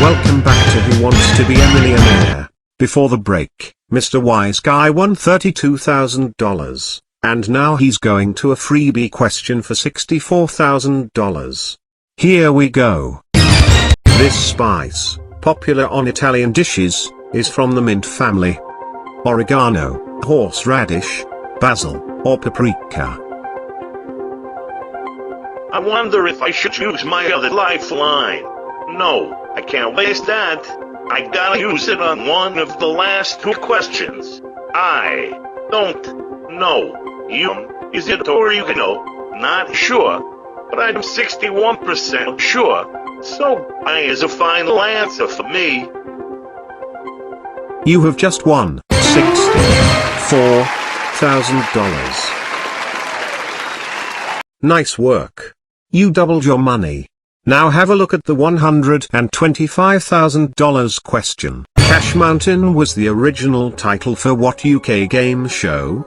Welcome back to Who Wants to Be a Millionaire. Before the break, Mr. Wiseguy won $32,000, and now he's going to a freebie question for $64,000. Here we go. This spice, popular on Italian dishes, is from the mint family. Oregano, horseradish, basil, or paprika. I wonder if I should choose my other lifeline. No, I can't waste that. I gotta use it on one of the last two questions. I don't know. Is it oregano? Not sure, but I'm 61% sure. So I is a final answer for me. You have just won $64,000. Nice work. You doubled your money. Now have a look at the $125,000 question. Cash Mountain was the original title for what UK game show?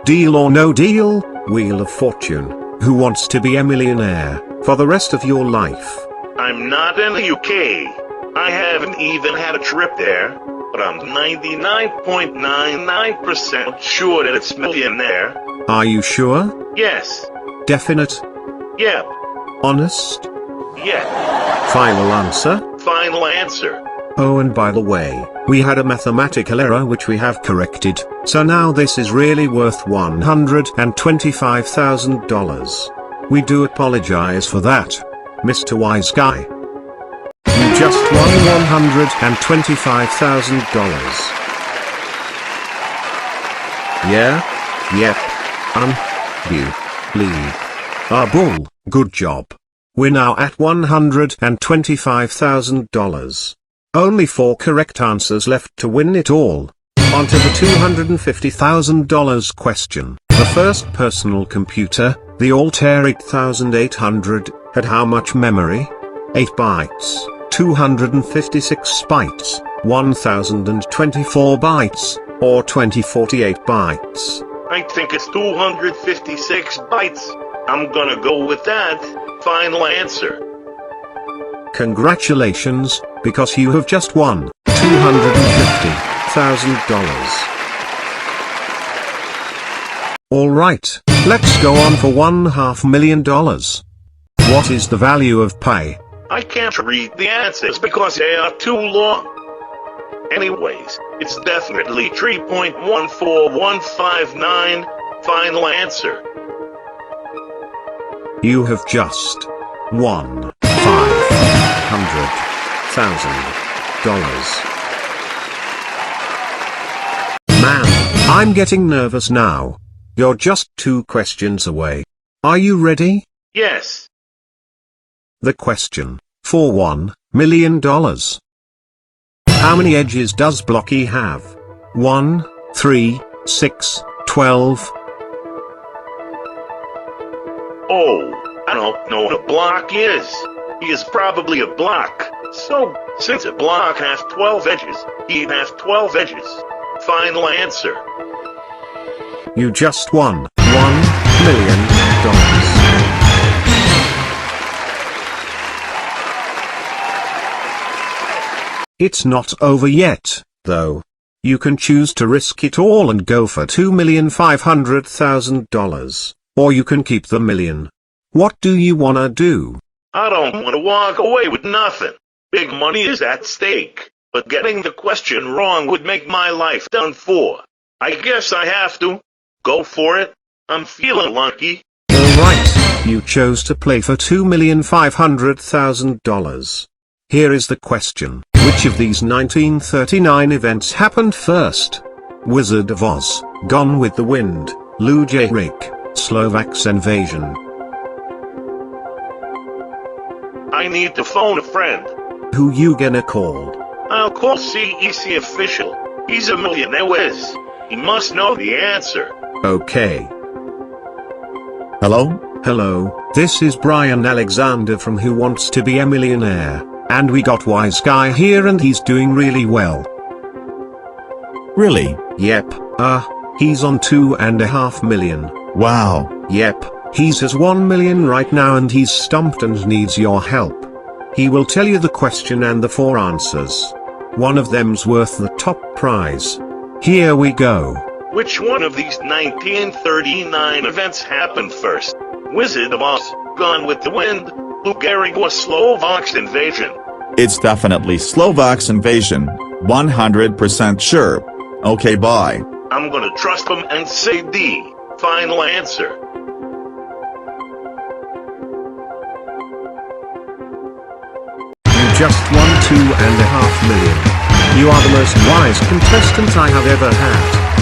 Deal or No Deal, Wheel of Fortune, Who Wants to Be a Millionaire, for the rest of your life. I'm not in the UK. I haven't even had a trip there, but I'm 99.99% sure that it's Millionaire. Are you sure? Yes. Definite? Yep. Honest? Yeah. Final answer? Final answer. Oh, and by the way, we had a mathematical error which we have corrected, so now this is really worth $125,000. We do apologize for that, Mr. Wiseguy. You just won $125,000. Yeah? Yep. You. Lee. Bull, good job. We're now at $125,000. Only 4 correct answers left to win it all. On to the $250,000 question. The first personal computer, the Altair 8800, had how much memory? 8 bytes, 256 bytes, 1024 bytes, or 2048 bytes? I think it's 256 bytes. I'm gonna go with that. Final answer. Congratulations, because you have just won $250,000. Alright, let's go on for $500,000. What is the value of pi? I can't read the answers because they are too long. Anyways, it's definitely 3.14159. Final answer. You have just won $500,000. Man, I'm getting nervous now. You're just 2 questions away. Are you ready? Yes. The question, for $1 million. How many edges does Blocky have? 1, 3, 6, 12. Oh, I don't know what a block is. He is probably a block. So, since a block has 12 edges, he has 12 edges. Final answer. You just won $1 million. It's not over yet, though. You can choose to risk it all and go for $2,500,000, or you can keep the million. What do you wanna do? I don't want to walk away with nothing. Big money is at stake, but getting the question wrong would make my life done for. I guess I have to. Go for it. I'm feeling lucky. Alright, you chose to play for $2,500,000. Here is the question. Which of these 1939 events happened first? Wizard of Oz, Gone with the Wind, Ludzie Rig, Slovaks invasion. I need to phone a friend. Who you gonna call? I'll call CEC official. He's a millionaire whiz. He must know the answer. Okay. Hello? Hello, this is Brian Alexander from Who Wants to Be a Millionaire, and we got Wiseguy here and he's doing really well. Really? Yep, he's on $2.5 million. Wow. Yep, he's has $1 million right now and he's stumped and needs your help. He will tell you the question and the 4 answers. One of them's worth the top prize. Here we go. Which one of these 1939 events happened first? Wizard of Oz, Gone with the Wind, Bulgaria or Slovaks invasion? It's definitely Slovaks invasion. 100% sure. Okay, bye. I'm gonna trust him and say D. Final answer. You just won $2.5 million. You are the most wise contestant I have ever had.